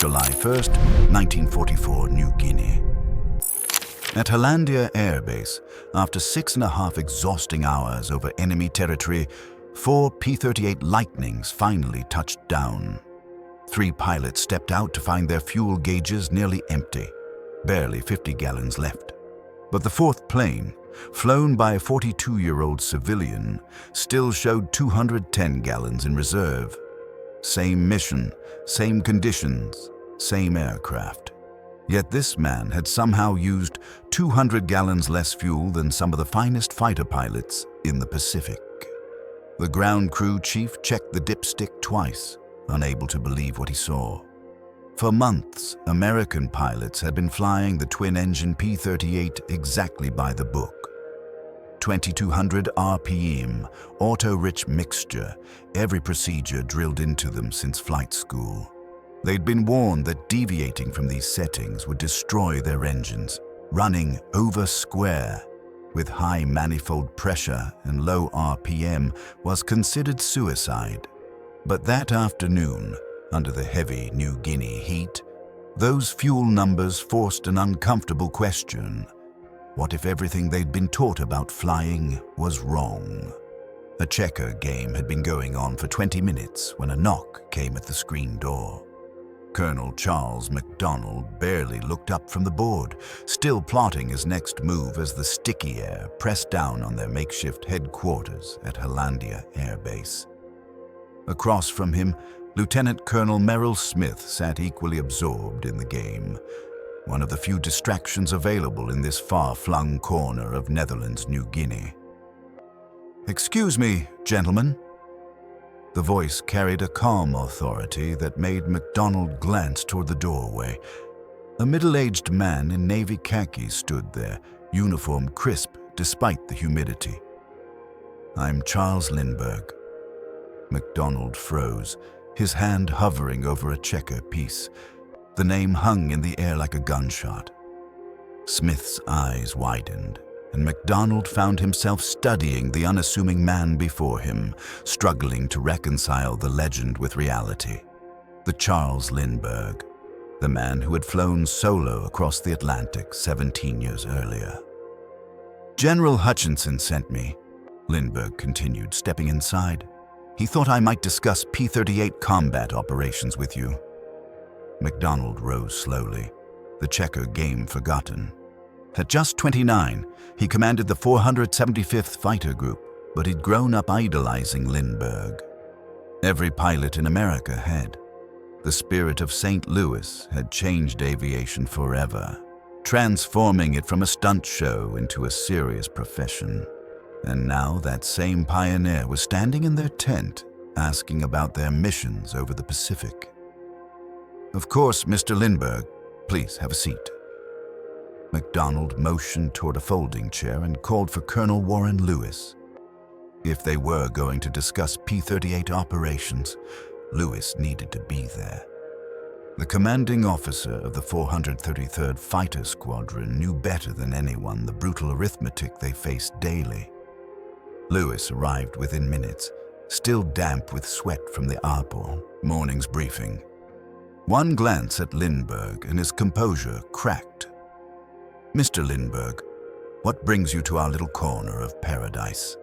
July 1st, 1944, New Guinea. At Hollandia Air Base, after 6.5 exhausting hours over enemy territory, 4 P-38 Lightnings finally touched down. 3 pilots stepped out to find their fuel gauges nearly empty, barely 50 gallons left. But the 4th plane, flown by a 42-year-old civilian, still showed 210 gallons in reserve. Same mission, same conditions, same aircraft. Yet this man had somehow used 200 gallons less fuel than some of the finest fighter pilots in the Pacific. The ground crew chief checked the dipstick twice, unable to believe what he saw. For months, American pilots had been flying the twin-engine P-38 exactly by the book. 2200 RPM, auto-rich mixture, every procedure drilled into them since flight school. They'd been warned that deviating from these settings would destroy their engines. Running over square, with high manifold pressure and low RPM, was considered suicide. But that afternoon, under the heavy New Guinea heat, those fuel numbers forced an uncomfortable question. What if everything they'd been taught about flying was wrong? A checker game had been going on for 20 minutes when a knock came at the screen door. Colonel Charles MacDonald barely looked up from the board, still plotting his next move as the sticky air pressed down on their makeshift headquarters at Hollandia Air Base. Across from him, Lieutenant Colonel Merrill Smith sat equally absorbed in the game, one of the few distractions available in this far-flung corner of Netherlands, New Guinea. "Excuse me, gentlemen." The voice carried a calm authority that made MacDonald glance toward the doorway. A middle-aged man in navy khaki stood there, uniform crisp despite the humidity. "I'm Charles Lindbergh." MacDonald froze, his hand hovering over a checker piece. The name hung in the air like a gunshot. Smith's eyes widened, and MacDonald found himself studying the unassuming man before him, struggling to reconcile the legend with reality. The Charles Lindbergh, the man who had flown solo across the Atlantic 17 years earlier. "General Hutchinson sent me," Lindbergh continued, stepping inside. "He thought I might discuss P-38 combat operations with you." MacDonald rose slowly, the checker game forgotten. At just 29, he commanded the 475th Fighter Group, but he'd grown up idolizing Lindbergh. Every pilot in America had. The spirit of St. Louis had changed aviation forever, transforming it from a stunt show into a serious profession. And now that same pioneer was standing in their tent, asking about their missions over the Pacific. "Of course, Mr. Lindbergh. Please have a seat." MacDonald motioned toward a folding chair and called for Colonel Warren Lewis. If they were going to discuss P-38 operations, Lewis needed to be there. The commanding officer of the 433rd Fighter Squadron knew better than anyone the brutal arithmetic they faced daily. Lewis arrived within minutes, still damp with sweat from the ARPOR morning's briefing. One glance at Lindbergh and his composure cracked. "Mr. Lindbergh, what brings you to our little corner of paradise?"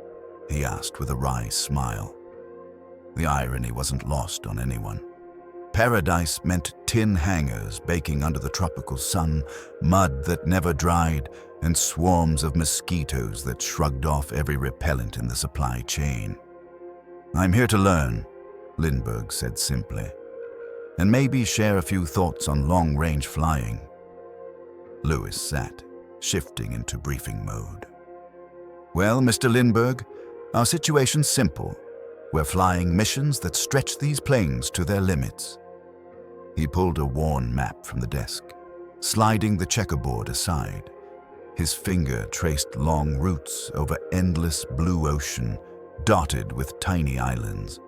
he asked with a wry smile. The irony wasn't lost on anyone. Paradise meant tin hangars baking under the tropical sun, mud that never dried, and swarms of mosquitoes that shrugged off every repellent in the supply chain. "I'm here to learn," Lindbergh said simply, "and maybe share a few thoughts on long-range flying." Lewis sat, shifting into briefing mode. "Well, Mr. Lindbergh, our situation's simple. We're flying missions that stretch these planes to their limits." He pulled a worn map from the desk, sliding the checkerboard aside. His finger traced long routes over endless blue ocean, dotted with tiny islands.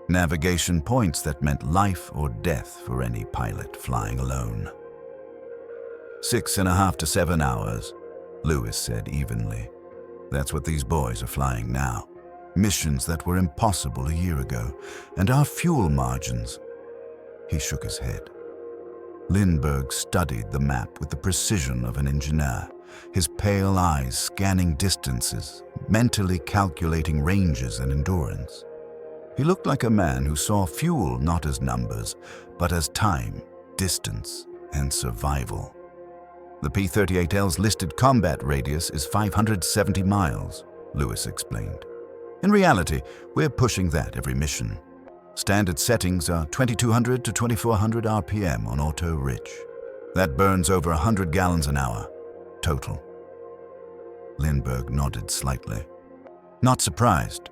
Navigation points that meant life or death for any pilot flying alone. 6.5 to 7 hours, Lewis said evenly. "That's what these boys are flying now. Missions that were impossible a year ago. And our fuel margins." He shook his head. Lindbergh studied the map with the precision of an engineer, his pale eyes scanning distances, mentally calculating ranges and endurance. He looked like a man who saw fuel not as numbers, but as time, distance, and survival. The P-38L's listed combat radius is 570 miles, Lewis explained. In reality, we're pushing that every mission. Standard settings are 2200 to 2400 RPM on auto rich. That burns over 100 gallons an hour, total. Lindbergh nodded slightly. Not surprised,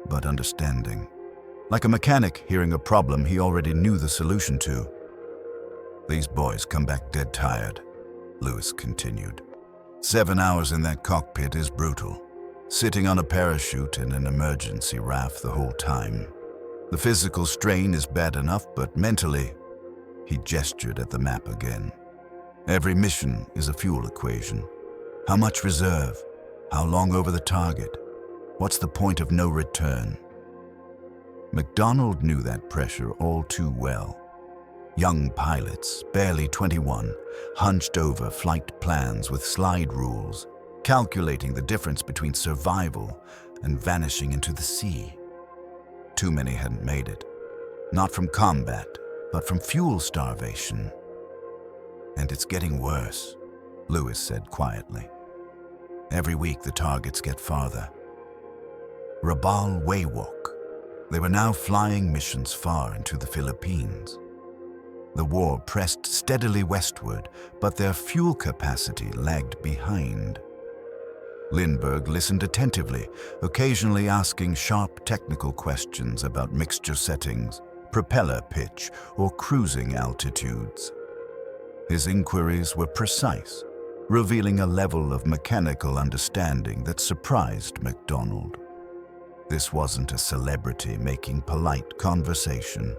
but understanding. Like a mechanic hearing a problem he already knew the solution to. These boys come back dead tired, Lewis continued. 7 hours in that cockpit is brutal. Sitting on a parachute in an emergency RAF the whole time. The physical strain is bad enough, but mentally, he gestured at the map again. Every mission is a fuel equation. How much reserve? How long over the target? What's the point of no return? MacDonald knew that pressure all too well. Young pilots, barely 21, hunched over flight plans with slide rules, calculating the difference between survival and vanishing into the sea. Too many hadn't made it. Not from combat, but from fuel starvation. And it's getting worse, Lewis said quietly. Every week the targets get farther. Rabaul Wewak. They were now flying missions far into the Philippines. The war pressed steadily westward, but their fuel capacity lagged behind. Lindbergh listened attentively, occasionally asking sharp technical questions about mixture settings, propeller pitch, or cruising altitudes. His inquiries were precise, revealing a level of mechanical understanding that surprised MacDonald. This wasn't a celebrity making polite conversation.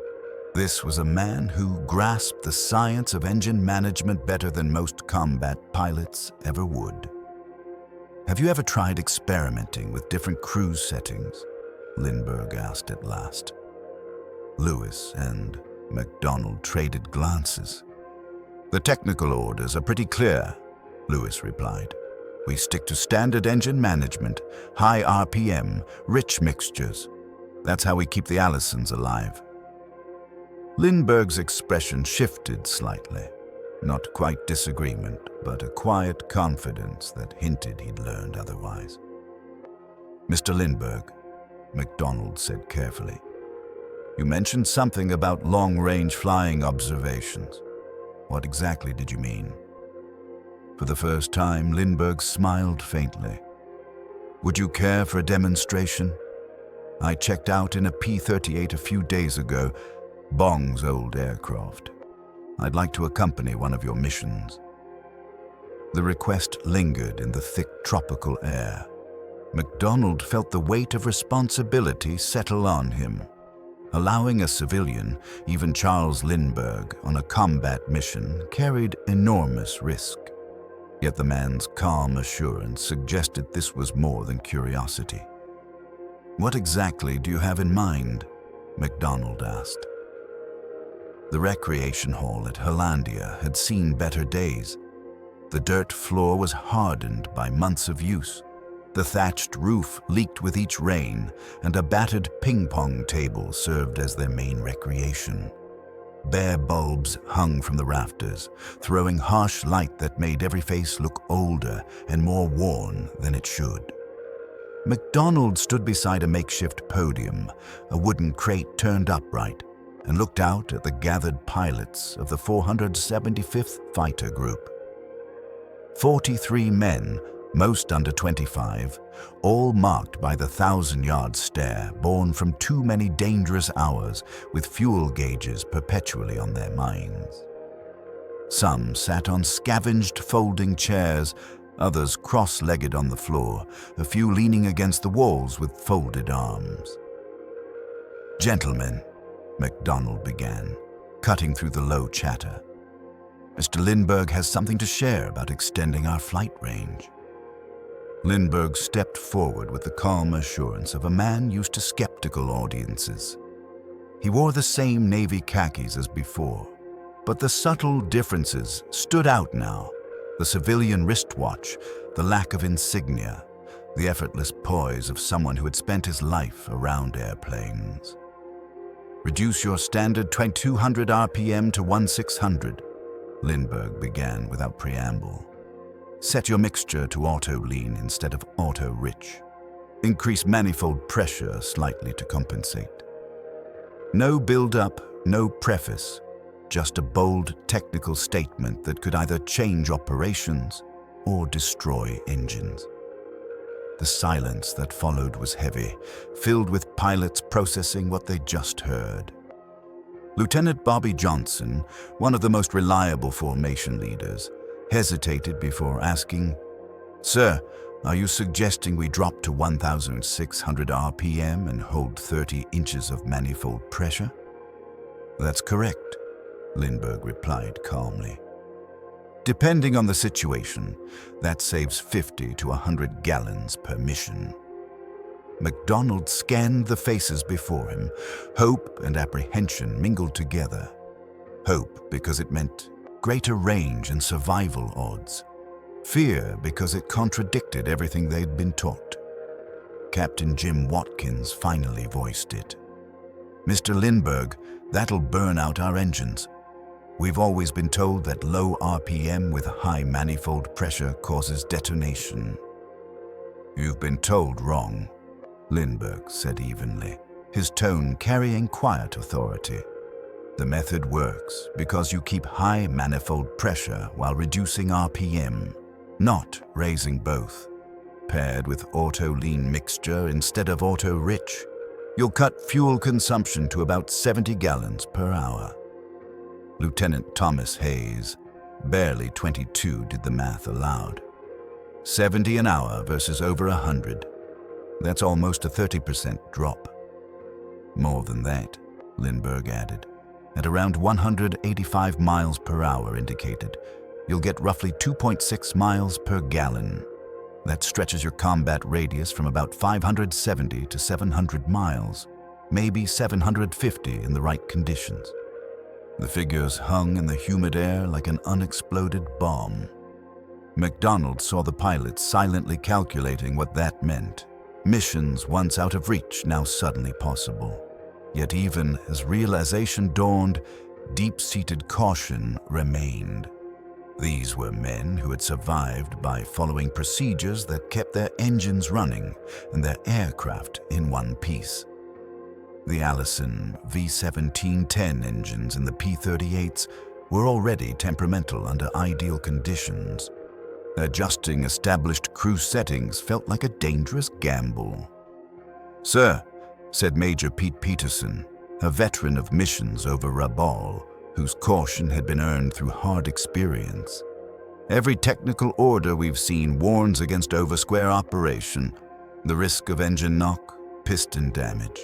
This was a man who grasped the science of engine management better than most combat pilots ever would. Have you ever tried experimenting with different cruise settings? Lindbergh asked at last. Lewis and MacDonald traded glances. The technical orders are pretty clear, Lewis replied. We stick to standard engine management, high RPM, rich mixtures. That's how we keep the Allisons alive. Lindbergh's expression shifted slightly. Not quite disagreement, but a quiet confidence that hinted he'd learned otherwise. Mr. Lindbergh, MacDonald said carefully, you mentioned something about long-range flying observations. What exactly did you mean? For the first time, Lindbergh smiled faintly. Would you care for a demonstration? I checked out in a P-38 a few days ago, Bong's old aircraft. I'd like to accompany one of your missions. The request lingered in the thick tropical air. MacDonald felt the weight of responsibility settle on him. Allowing a civilian, even Charles Lindbergh, on a combat mission carried enormous risk. Yet the man's calm assurance suggested this was more than curiosity. What exactly do you have in mind? MacDonald asked. The recreation hall at Hollandia had seen better days. The dirt floor was hardened by months of use. The thatched roof leaked with each rain, and a battered ping-pong table served as their main recreation. Bare bulbs hung from the rafters, throwing harsh light that made every face look older and more worn than it should. MacDonald stood beside a makeshift podium, a wooden crate turned upright, and looked out at the gathered pilots of the 475th Fighter Group. 43 men, most under 25, all marked by the 1,000-yard stare born from too many dangerous hours with fuel gauges perpetually on their minds. Some sat on scavenged folding chairs, others cross-legged on the floor, a few leaning against the walls with folded arms. Gentlemen, MacDonald began, cutting through the low chatter. Mr. Lindbergh has something to share about extending our flight range. Lindbergh stepped forward with the calm assurance of a man used to skeptical audiences. He wore the same navy khakis as before, But the subtle differences stood out now. The civilian wristwatch, the lack of insignia, the effortless poise of someone who had spent his life around airplanes. Reduce your standard 2200 RPM to 1600, Lindbergh began without preamble. Set your mixture to auto-lean instead of auto-rich. Increase manifold pressure slightly to compensate. No build-up, no preface, just a bold technical statement that could either change operations or destroy engines. The silence that followed was heavy, filled with pilots processing what they just heard. Lieutenant Bobby Johnson, one of the most reliable formation leaders, hesitated before asking, "Sir, are you suggesting we drop to 1,600 RPM and hold 30 inches of manifold pressure?" "That's correct," Lindbergh replied calmly. "Depending on the situation, that saves 50 to 100 gallons per mission." MacDonald scanned the faces before him. Hope and apprehension mingled together. Hope because it meant greater range and survival odds. Fear because it contradicted everything they'd been taught. Captain Jim Watkins finally voiced it. "Mr. Lindbergh, that'll burn out our engines. We've always been told that low RPM with high manifold pressure causes detonation." "You've been told wrong," Lindbergh said evenly, his tone carrying quiet authority. "The method works because you keep high manifold pressure while reducing RPM, not raising both. Paired with auto-lean mixture instead of auto-rich, you'll cut fuel consumption to about 70 gallons per hour." Lieutenant Thomas Hayes, barely 22, did the math aloud. 70 an hour versus over 100. That's almost a 30% drop. "More than that," Lindbergh added. "At around 185 miles per hour indicated, you'll get roughly 2.6 miles per gallon. That stretches your combat radius from about 570 to 700 miles, maybe 750 in the right conditions." The figures hung in the humid air like an unexploded bomb. MacDonald saw the pilots silently calculating what that meant. Missions once out of reach, now suddenly possible. Yet even as realization dawned, deep-seated caution remained. These were men who had survived by following procedures that kept their engines running and their aircraft in one piece. The Allison V1710 engines in the P-38s were already temperamental under ideal conditions. Adjusting established cruise settings felt like a dangerous gamble. "Sir," said Major Pete Peterson, a veteran of missions over Rabaul, whose caution had been earned through hard experience. "Every technical order we've seen warns against oversquare operation, the risk of engine knock, piston damage.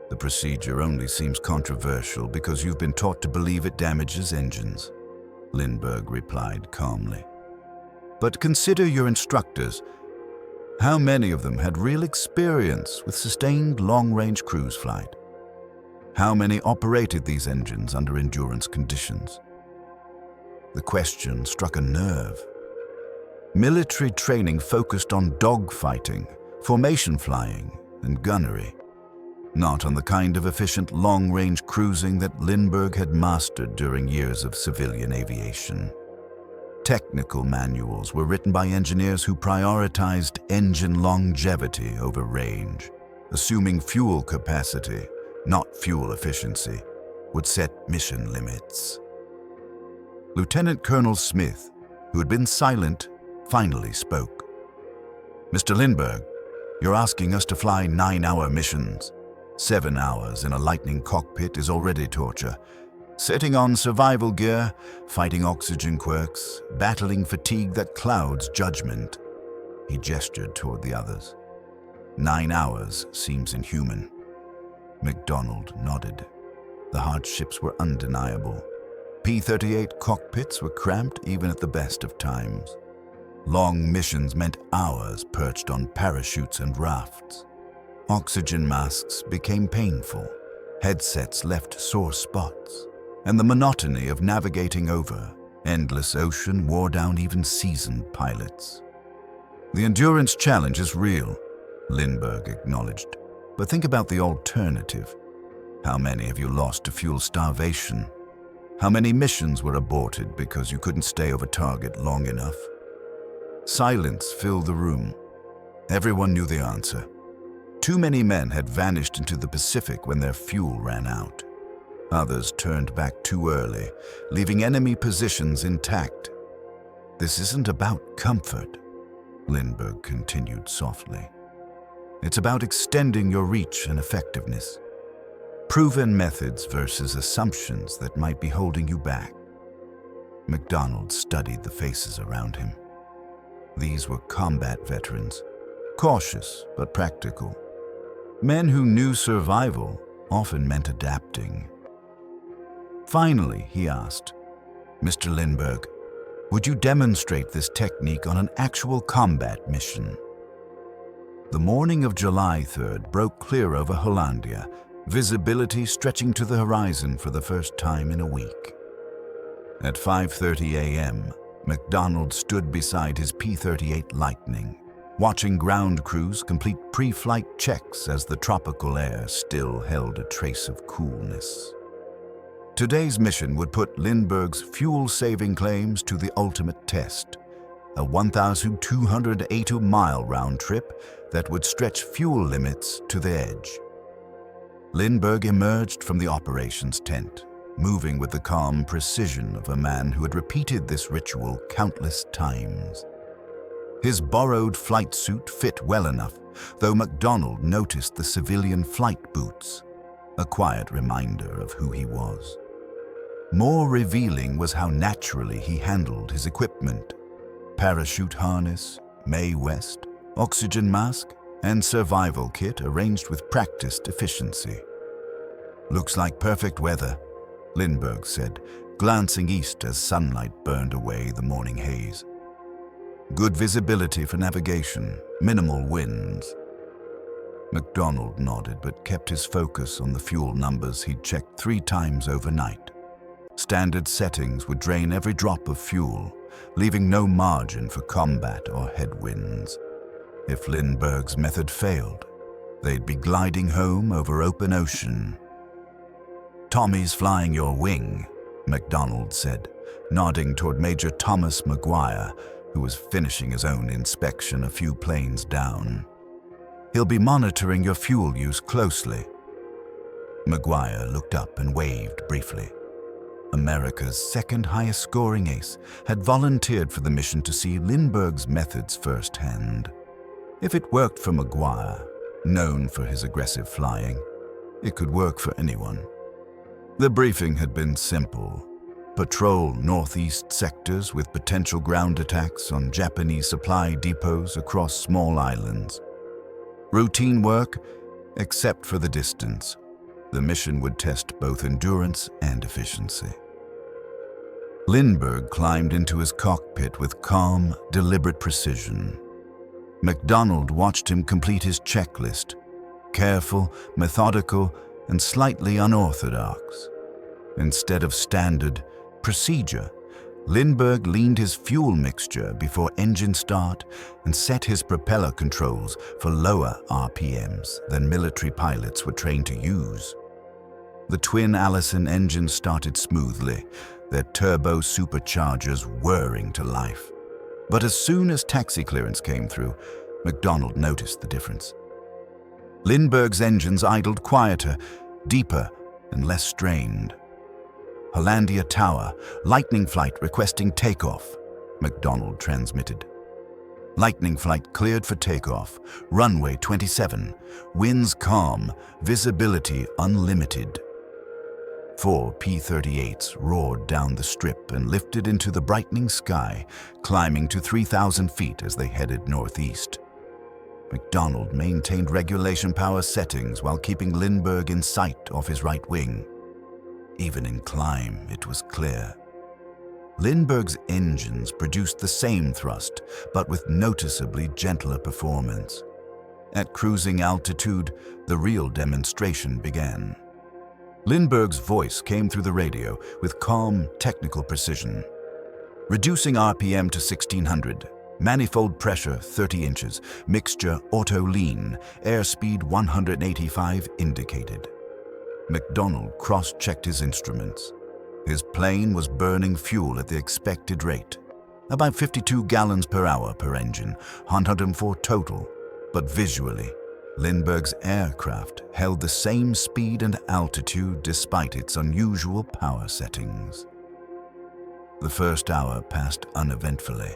The procedure only seems controversial because you've been taught to believe it damages engines," Lindbergh replied calmly. "But consider your instructors. How many of them had real experience with sustained long-range cruise flight? How many operated these engines under endurance conditions?" The question struck a nerve. Military training focused on dogfighting, formation flying, and gunnery, not on the kind of efficient long-range cruising that Lindbergh had mastered during years of civilian aviation. Technical manuals were written by engineers who prioritized engine longevity over range, assuming fuel capacity, not fuel efficiency, would set mission limits. Lieutenant Colonel Smith, who had been silent, finally spoke. "Mr. Lindbergh, you're asking us to fly 9-hour missions. 7 hours in a lightning cockpit is already torture. Sitting on survival gear, fighting oxygen quirks, battling fatigue that clouds judgment." He gestured toward the others. 9 hours seems inhuman." MacDonald nodded. The hardships were undeniable. P-38 cockpits were cramped even at the best of times. Long missions meant hours perched on parachutes and rafts. Oxygen masks became painful. Headsets left sore spots. and the monotony of navigating over endless ocean wore down even seasoned pilots. The endurance challenge is real, Lindbergh acknowledged. But think about the alternative. How many have you lost to fuel starvation? How many missions were aborted because you couldn't stay over target long enough? Silence filled the room. Everyone knew the answer. Too many men had vanished into the Pacific when their fuel ran out. Others turned back too early, leaving enemy positions intact. This isn't about comfort, Lindbergh continued softly. It's about extending your reach and effectiveness. Proven methods versus assumptions that might be holding you back. MacDonald studied the faces around him. These were combat veterans, cautious but practical. Men who knew survival often meant adapting. Finally, he asked, "Mr. Lindbergh, would you demonstrate this technique on an actual combat mission?" The morning of July 3rd broke clear over Hollandia, visibility stretching to the horizon for the first time in a week. At 5:30 a.m., MacDonald stood beside his P-38 Lightning, watching ground crews complete pre-flight checks as the tropical air still held a trace of coolness. Today's mission would put Lindbergh's fuel-saving claims to the ultimate test, a 1,280-mile round trip that would stretch fuel limits to the edge. Lindbergh emerged from the operations tent, moving with the calm precision of a man who had repeated this ritual countless times. His borrowed flight suit fit well enough, though MacDonald noticed the civilian flight boots, a quiet reminder of who he was. More revealing was how naturally he handled his equipment: parachute harness, Mae West, oxygen mask, and survival kit arranged with practiced efficiency. "Looks like perfect weather," Lindbergh said, glancing east as sunlight burned away the morning haze. "Good visibility for navigation, minimal winds." MacDonald nodded but kept his focus on the fuel numbers he'd checked 3 times overnight. Standard settings would drain every drop of fuel, leaving no margin for combat or headwinds. If Lindbergh's method failed, they'd be gliding home over open ocean. "Tommy's flying your wing," MacDonald said, nodding toward Major Thomas McGuire, who was finishing his own inspection a few planes down. "He'll be monitoring your fuel use closely." McGuire looked up and waved briefly. America's second highest scoring ace had volunteered for the mission to see Lindbergh's methods firsthand. If it worked for McGuire, known for his aggressive flying, it could work for anyone. The briefing had been simple: patrol northeast sectors with potential ground attacks on Japanese supply depots across small islands. Routine work, except for the distance. The mission would test both endurance and efficiency. Lindbergh climbed into his cockpit with calm, deliberate precision. MacDonald watched him complete his checklist, careful, methodical, and slightly unorthodox. Instead of standard procedure, Lindbergh leaned his fuel mixture before engine start and set his propeller controls for lower RPMs than military pilots were trained to use. The twin Allison engines started smoothly, their turbo superchargers whirring to life. But as soon as taxi clearance came through, MacDonald noticed the difference. Lindbergh's engines idled quieter, deeper, and less strained. "Hollandia Tower, Lightning Flight requesting takeoff," MacDonald transmitted. "Lightning Flight cleared for takeoff. Runway 27. Winds calm. Visibility unlimited." 4 P-38s roared down the strip and lifted into the brightening sky, climbing to 3,000 feet as they headed northeast. MacDonald maintained regulation power settings while keeping Lindbergh in sight off his right wing. Even in climb, it was clear. Lindbergh's engines produced the same thrust, but with noticeably gentler performance. At cruising altitude, the real demonstration began. Lindbergh's voice came through the radio with calm, technical precision. Reducing RPM to 1600, manifold pressure 30 inches, mixture auto lean, airspeed 185 indicated. MacDonald cross-checked his instruments. His plane was burning fuel at the expected rate, about 52 gallons per hour per engine, 104 total, but visually, Lindbergh's aircraft held the same speed and altitude despite its unusual power settings. The first hour passed uneventfully,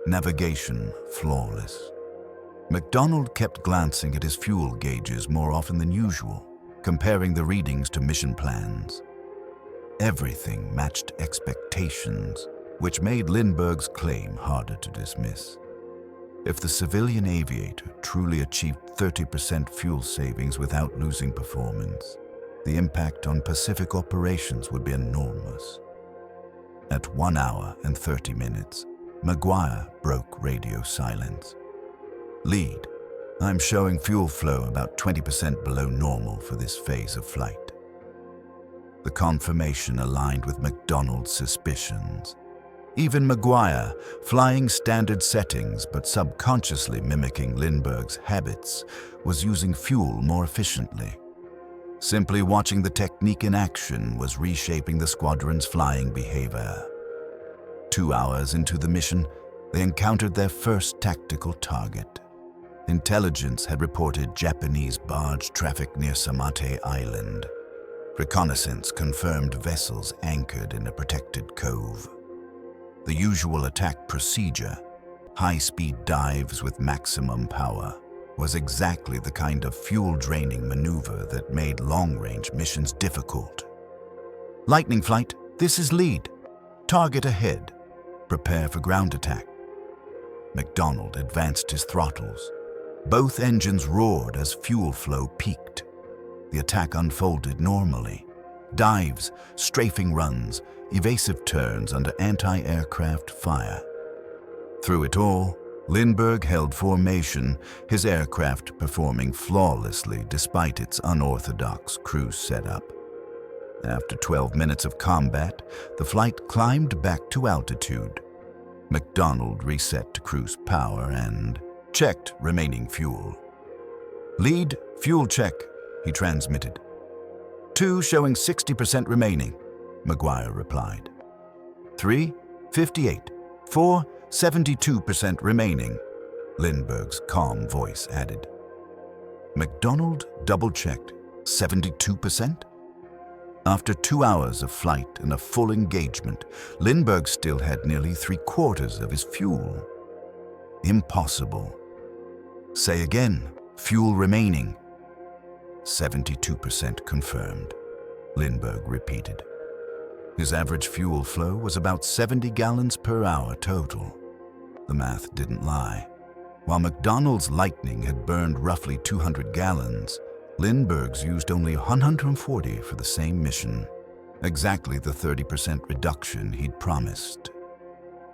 navigation flawless. MacDonald kept glancing at his fuel gauges more often than usual, comparing the readings to mission plans. Everything matched expectations, which made Lindbergh's claim harder to dismiss. If the civilian aviator truly achieved 30% fuel savings without losing performance, the impact on Pacific operations would be enormous. At 1 hour and 30 minutes, Maguire broke radio silence. "Lead, I'm showing fuel flow about 20% below normal for this phase of flight." The confirmation aligned with MacDonald's suspicions. Even Maguire, flying standard settings but subconsciously mimicking Lindbergh's habits, was using fuel more efficiently. Simply watching the technique in action was reshaping the squadron's flying behavior. 2 hours into the mission, they encountered their first tactical target. Intelligence had reported Japanese barge traffic near Samate Island. Reconnaissance confirmed vessels anchored in a protected cove. The usual attack procedure, high-speed dives with maximum power, was exactly the kind of fuel-draining maneuver that made long-range missions difficult. "Lightning Flight, this is lead. Target ahead. Prepare for ground attack." MacDonald advanced his throttles. Both engines roared as fuel flow peaked. The attack unfolded normally. Dives, strafing runs, evasive turns under anti-aircraft fire. Through it all, Lindbergh held formation, his aircraft performing flawlessly despite its unorthodox cruise setup. After 12 minutes of combat, the flight climbed back to altitude. MacDonald reset to cruise power and checked remaining fuel. "Lead, fuel check," he transmitted. "2 showing 60% remaining," Maguire replied. 3, 58. 4, 72% remaining, Lindbergh's calm voice added. MacDonald double-checked. 72%? After 2 hours of flight and a full engagement, Lindbergh still had nearly 3/4 of his fuel. Impossible. "Say again, fuel remaining." 72% confirmed, Lindbergh repeated. His average fuel flow was about 70 gallons per hour total. The math didn't lie. While MacDonald's Lightning had burned roughly 200 gallons, Lindbergh's used only 140 for the same mission, exactly the 30% reduction he'd promised.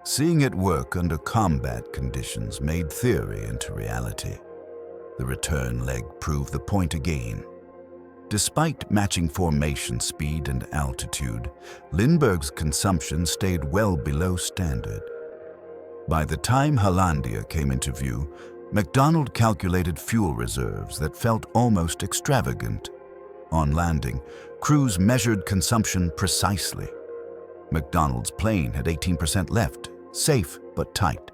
Seeing it work under combat conditions made theory into reality. The return leg proved the point again. Despite matching formation speed and altitude, Lindbergh's consumption stayed well below standard. By the time Hollandia came into view, MacDonald calculated fuel reserves that felt almost extravagant. On landing, crews measured consumption precisely. MacDonald's plane had 18% left, safe but tight.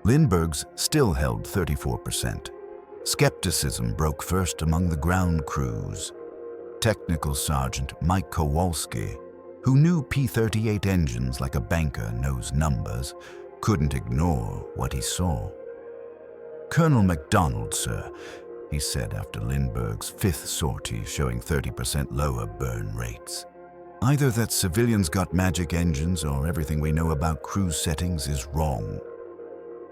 Lindbergh's still held 34%. Skepticism broke first among the ground crews. Technical Sergeant Mike Kowalski, who knew P-38 engines like a banker knows numbers, couldn't ignore what he saw. "Colonel MacDonald, sir," he said after Lindbergh's 5th sortie showing 30% lower burn rates. "Either that civilians got magic engines or everything we know about cruise settings is wrong."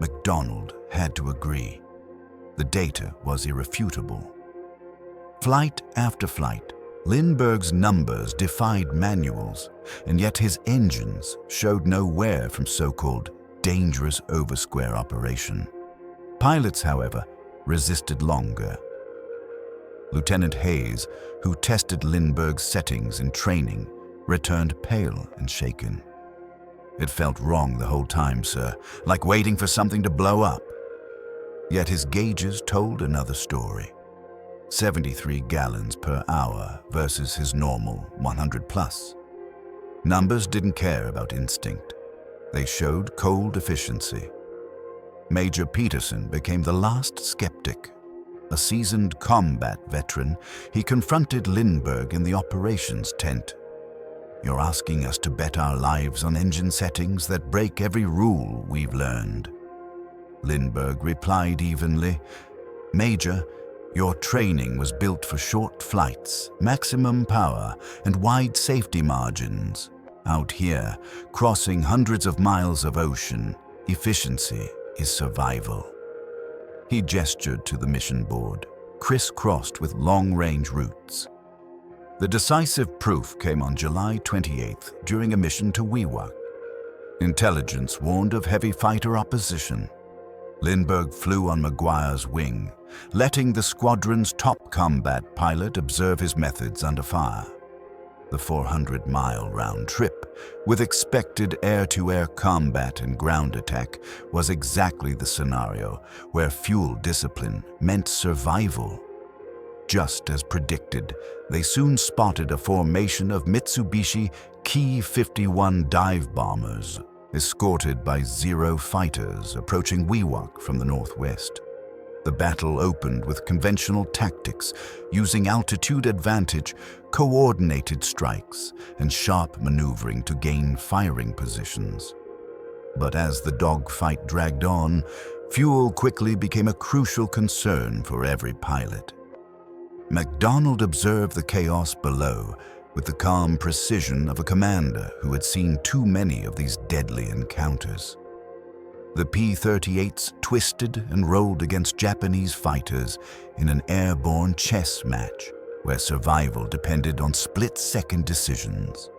MacDonald had to agree. The data was irrefutable. Flight after flight, Lindbergh's numbers defied manuals, and yet his engines showed no wear from so-called dangerous oversquare operation. Pilots, however, resisted longer. Lieutenant Hayes, who tested Lindbergh's settings in training, returned pale and shaken. "It felt wrong the whole time, sir, like waiting for something to blow up." Yet his gauges told another story. 73 gallons per hour versus his normal 100 plus. Numbers didn't care about instinct. They showed cold efficiency. Major Peterson became the last skeptic. A seasoned combat veteran, he confronted Lindbergh in the operations tent. "You're asking us to bet our lives on engine settings that break every rule we've learned." Lindbergh replied evenly, "Major, your training was built for short flights, maximum power, and wide safety margins. Out here, crossing hundreds of miles of ocean, efficiency is survival." He gestured to the mission board, crisscrossed with long-range routes. The decisive proof came on July 28th during a mission to Wewak. Intelligence warned of heavy fighter opposition. Lindbergh flew on Maguire's wing, letting the squadron's top combat pilot observe his methods under fire. The 400-mile round trip, with expected air-to-air combat and ground attack, was exactly the scenario where fuel discipline meant survival. Just as predicted, they soon spotted a formation of Mitsubishi Ki-51 dive bombers, escorted by Zero fighters approaching Wewak from the northwest. The battle opened with conventional tactics, using altitude advantage, coordinated strikes, and sharp maneuvering to gain firing positions. But as the dogfight dragged on, fuel quickly became a crucial concern for every pilot. MacDonald observed the chaos below with the calm precision of a commander who had seen too many of these deadly encounters. The P-38s twisted and rolled against Japanese fighters in an airborne chess match where survival depended on split-second decisions.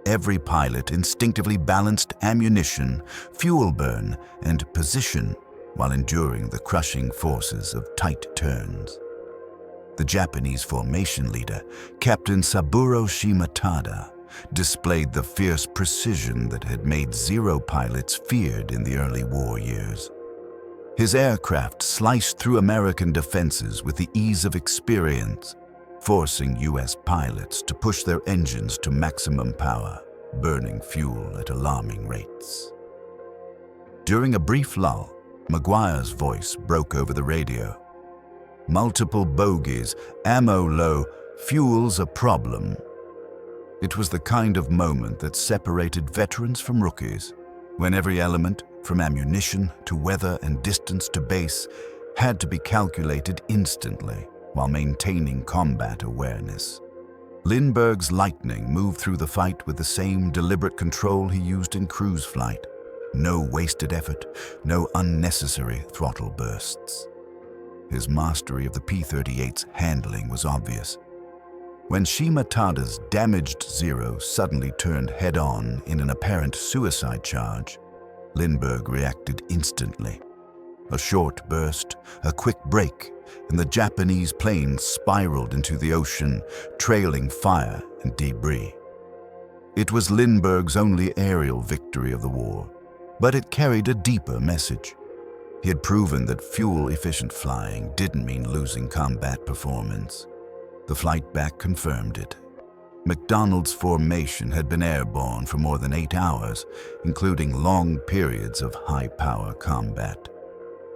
Every pilot instinctively balanced ammunition, fuel burn, and position while enduring the crushing forces of tight turns. The Japanese formation leader, Captain Saburo Shimatada, displayed the fierce precision that had made Zero pilots feared in the early war years. His aircraft sliced through American defenses with the ease of experience, forcing U.S. pilots to push their engines to maximum power, burning fuel at alarming rates. During a brief lull, Maguire's voice broke over the radio. "Multiple bogies, ammo low, fuel's a problem." It was the kind of moment that separated veterans from rookies, when every element, from ammunition to weather and distance to base, had to be calculated instantly while maintaining combat awareness. Lindbergh's Lightning moved through the fight with the same deliberate control he used in cruise flight. No wasted effort, no unnecessary throttle bursts. His mastery of the P-38's handling was obvious. When Shimatada's damaged Zero suddenly turned head-on in an apparent suicide charge, Lindbergh reacted instantly. A short burst, a quick break, and the Japanese plane spiraled into the ocean, trailing fire and debris. It was Lindbergh's only aerial victory of the war, but it carried a deeper message. He had proven that fuel-efficient flying didn't mean losing combat performance. The flight back confirmed it. MacDonald's formation had been airborne for more than 8 hours, including long periods of high-power combat.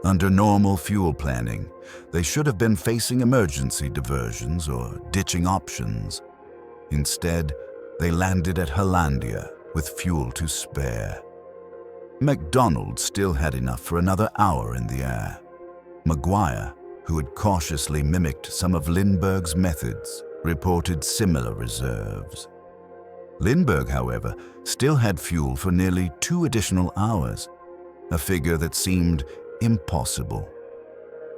Under normal fuel planning, they should have been facing emergency diversions or ditching options. Instead, they landed at Hollandia with fuel to spare. MacDonald still had enough for another hour in the air. Maguire, who had cautiously mimicked some of Lindbergh's methods, reported similar reserves. Lindbergh, however, still had fuel for nearly 2 additional hours, a figure that seemed impossible.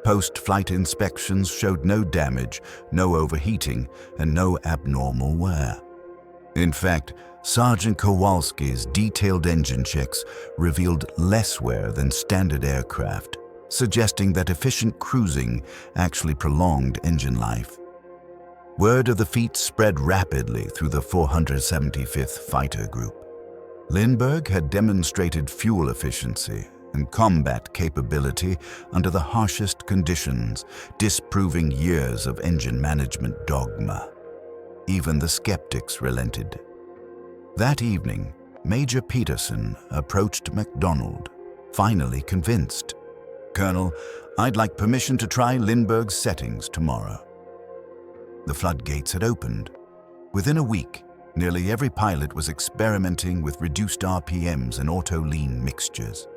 Post-flight inspections showed no damage, no overheating, and no abnormal wear. In fact, Sergeant Kowalski's detailed engine checks revealed less wear than standard aircraft, suggesting that efficient cruising actually prolonged engine life Word of the feat spread rapidly through the 475th Fighter Group. Lindbergh had demonstrated fuel efficiency and combat capability under the harshest conditions, disproving years of engine management dogma. Even the skeptics relented. That evening, Major Peterson approached MacDonald, finally convinced. "Colonel, I'd like permission to try Lindbergh's settings tomorrow." The floodgates had opened. Within a week, nearly every pilot was experimenting with reduced RPMs and auto-lean mixtures.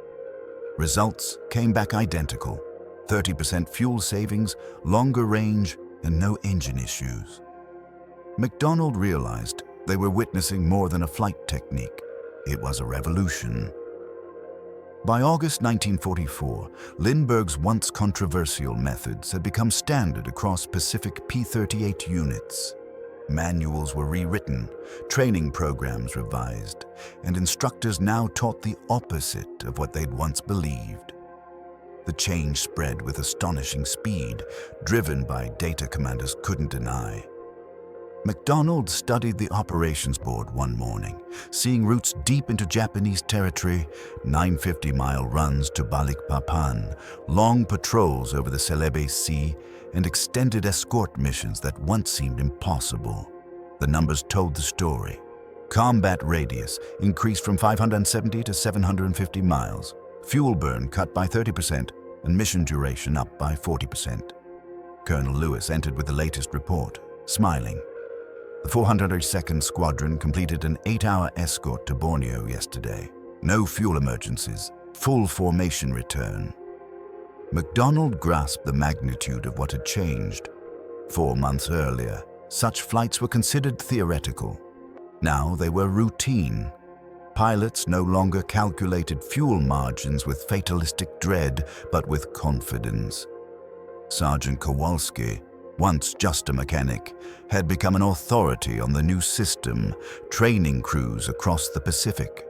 Results came back identical: 30% fuel savings, longer range, and no engine issues. MacDonald realized they were witnessing more than a flight technique. It was a revolution. By August 1944, Lindbergh's once controversial methods had become standard across Pacific P-38 units. Manuals were rewritten, training programs revised, and instructors now taught the opposite of what they'd once believed. The change spread with astonishing speed, driven by data commanders couldn't deny. MacDonald studied the operations board one morning, seeing routes deep into Japanese territory, 950-mile runs to Balikpapan, long patrols over the Celebes Sea, and extended escort missions that once seemed impossible. The numbers told the story. Combat radius increased from 570 to 750 miles, fuel burn cut by 30%, and mission duration up by 40%. Colonel Lewis entered with the latest report, smiling. The 402nd Squadron completed an 8-hour escort to Borneo yesterday. No fuel emergencies, full formation return. MacDonald grasped the magnitude of what had changed. 4 months earlier, such flights were considered theoretical. Now they were routine. Pilots no longer calculated fuel margins with fatalistic dread, but with confidence. Sergeant Kowalski, once just a mechanic, had become an authority on the new system, training crews across the Pacific.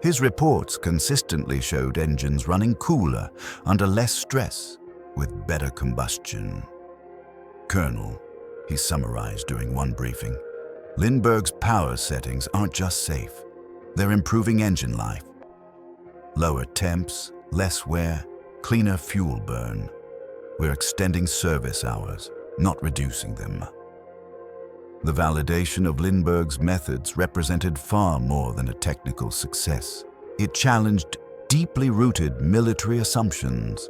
His reports consistently showed engines running cooler, under less stress, with better combustion. "Colonel," he summarized during one briefing, "Lindbergh's power settings aren't just safe, they're improving engine life. Lower temps, less wear, cleaner fuel burn. We're extending service hours, not reducing them." The validation of Lindbergh's methods represented far more than a technical success. It challenged deeply rooted military assumptions.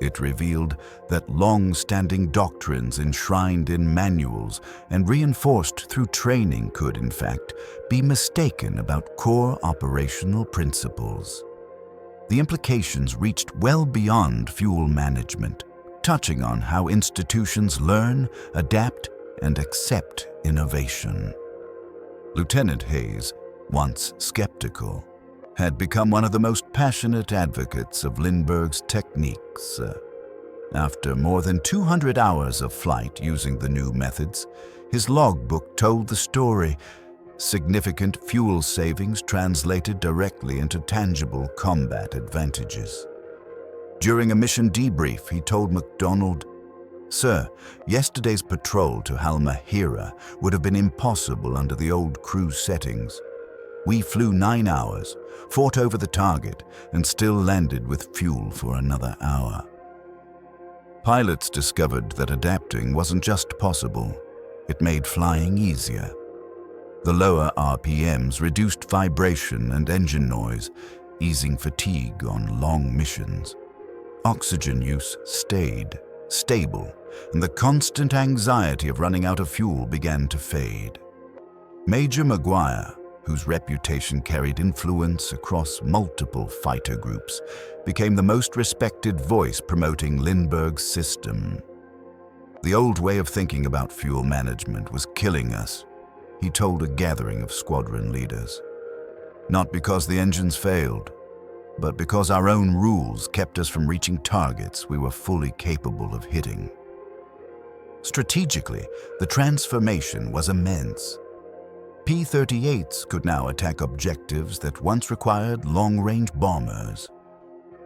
It revealed that long-standing doctrines enshrined in manuals and reinforced through training could, in fact, be mistaken about core operational principles. The implications reached well beyond fuel management, touching on how institutions learn, adapt, and accept innovation. Lieutenant Hayes, once skeptical, had become one of the most passionate advocates of Lindbergh's techniques. After more than 200 hours of flight using the new methods, his logbook told the story. Significant fuel savings translated directly into tangible combat advantages. During a mission debrief, he told MacDonald, "Sir, yesterday's patrol to Halmahera would have been impossible under the old cruise settings. We flew 9 hours, fought over the target, and still landed with fuel for another hour." Pilots discovered that adapting wasn't just possible, it made flying easier. The lower RPMs reduced vibration and engine noise, easing fatigue on long missions. Oxygen use stayed stable, and the constant anxiety of running out of fuel began to fade. Major Maguire, whose reputation carried influence across multiple fighter groups, became the most respected voice promoting Lindbergh's system. "The old way of thinking about fuel management was killing us," he told a gathering of squadron leaders. "Not because the engines failed, but because our own rules kept us from reaching targets we were fully capable of hitting." Strategically, the transformation was immense. P-38s could now attack objectives that once required long-range bombers.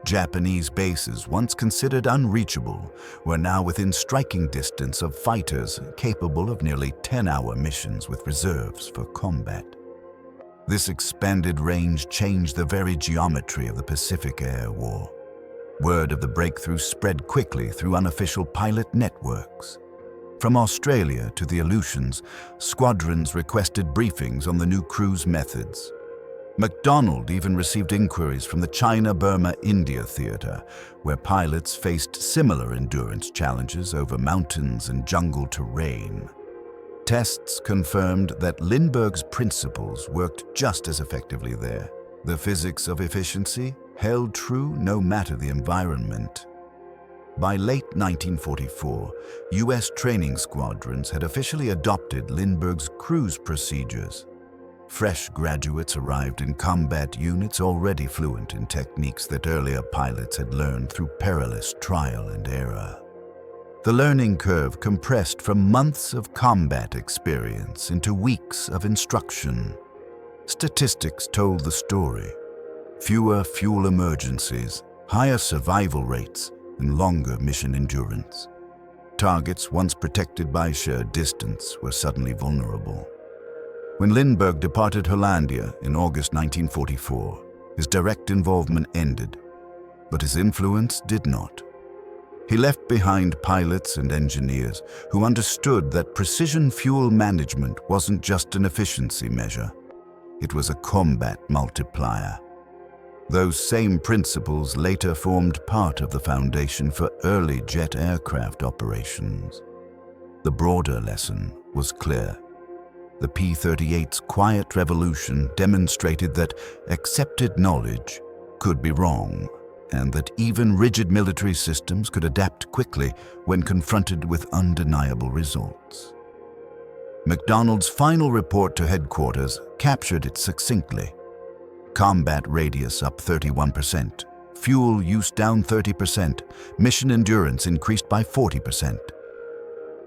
Japanese bases, once considered unreachable, were now within striking distance of fighters capable of nearly 10-hour missions with reserves for combat. This expanded range changed the very geometry of the Pacific Air War. Word of the breakthrough spread quickly through unofficial pilot networks. From Australia to the Aleutians, squadrons requested briefings on the new cruise methods. MacDonald even received inquiries from the China-Burma-India theater, where pilots faced similar endurance challenges over mountains and jungle terrain. Tests confirmed that Lindbergh's principles worked just as effectively there. The physics of efficiency held true no matter the environment. By late 1944, U.S. training squadrons had officially adopted Lindbergh's cruise procedures. Fresh graduates arrived in combat units already fluent in techniques that earlier pilots had learned through perilous trial and error. The learning curve compressed from months of combat experience into weeks of instruction. Statistics told the story. Fewer fuel emergencies, higher survival rates, and longer mission endurance. Targets once protected by sheer distance were suddenly vulnerable. When Lindbergh departed Hollandia in August 1944, his direct involvement ended, but his influence did not. He left behind pilots and engineers who understood that precision fuel management wasn't just an efficiency measure. It was a combat multiplier. Those same principles later formed part of the foundation for early jet aircraft operations. The broader lesson was clear. The P-38's quiet revolution demonstrated that accepted knowledge could be wrong, and that even rigid military systems could adapt quickly when confronted with undeniable results. MacDonald's final report to headquarters captured it succinctly. Combat radius up 31%, fuel use down 30%, mission endurance increased by 40%.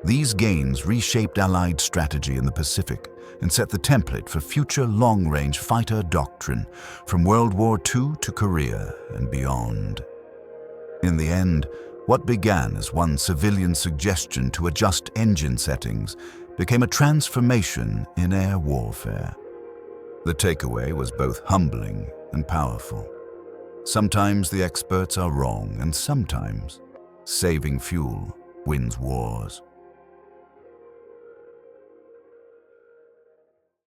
These gains reshaped Allied strategy in the Pacific and set the template for future long-range fighter doctrine from World War II to Korea and beyond. In the end, what began as one civilian suggestion to adjust engine settings became a transformation in air warfare. The takeaway was both humbling and powerful. Sometimes the experts are wrong, and sometimes saving fuel wins wars.